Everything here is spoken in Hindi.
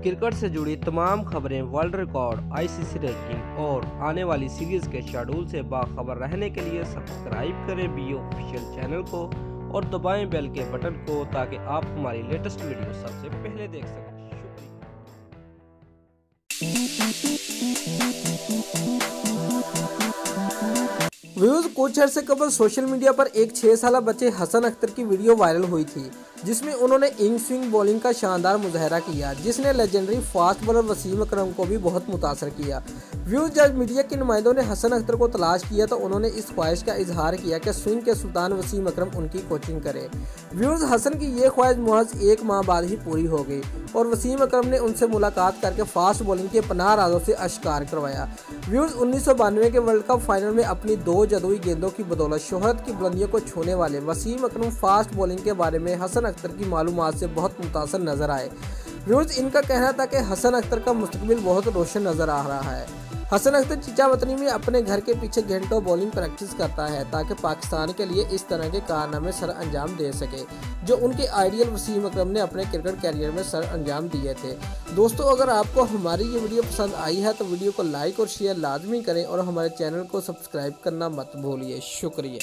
क्रिकेट से जुड़ी तमाम खबरें, वर्ल्ड रिकॉर्ड, आईसीसी रैंकिंग और आने वाली सीरीज के शेड्यूल से बाखबर रहने के लिए सब्सक्राइब करें बी ऑफिशियल चैनल को और दबाएं बेल के बटन को ताकि आप हमारी लेटेस्ट वीडियो सबसे पहले देख सकें। व्यूज कुछ अर्से कबल सोशल मीडिया पर एक 6 साल बच्चे हसन अख्तर की वीडियो वायरल हुई थी, जिसमें उन्होंने इन स्विंग बॉलिंग का शानदार मुजाहरा किया, जिसने लेजेंडरी फास्ट बॉलर वसीम अकरम को भी बहुत मुतासर किया। व्यूज जब मीडिया के नुमाइंदों ने हसन अख्तर को तलाश किया तो उन्होंने इस ख्वाहिश का इजहार किया कि स्विंग के सुल्तान वसीम अकरम उनकी कोचिंग करे। व्यूज हसन की ये ख्वाहिश महज 1 माह बाद ही पूरी हो गई और वसीम अकरम ने उनसे मुलाकात करके फास्ट बॉलिंग के पनाह राजों से आश्कार करवाया। व्यूज 1992 के वर्ल्ड कप फाइनल में अपनी 2 जदुई गेंदों की बदौलत शोहरत की बुलंदियों को छूने वाले वसीम अकरम फास्ट बॉलिंग के बारे में हसन अख्तर की मालूमात से बहुत मुतासर नजर आए। व्यूज इनका कहना था कि हसन अख्तर का मुस्तकबिल बहुत रोशन नजर आ रहा है। हसन अख्तर चीचा वतनी में अपने घर के पीछे घंटों बॉलिंग प्रैक्टिस करता है ताकि पाकिस्तान के लिए इस तरह के कारनामे सर अंजाम दे सके जो उनके आइडियल वसीम अकरम ने अपने क्रिकेट कैरियर में सर अंजाम दिए थे। दोस्तों, अगर आपको हमारी ये वीडियो पसंद आई है तो वीडियो को लाइक और शेयर लाजमी करें और हमारे चैनल को सब्सक्राइब करना मत भूलिए। शुक्रिया।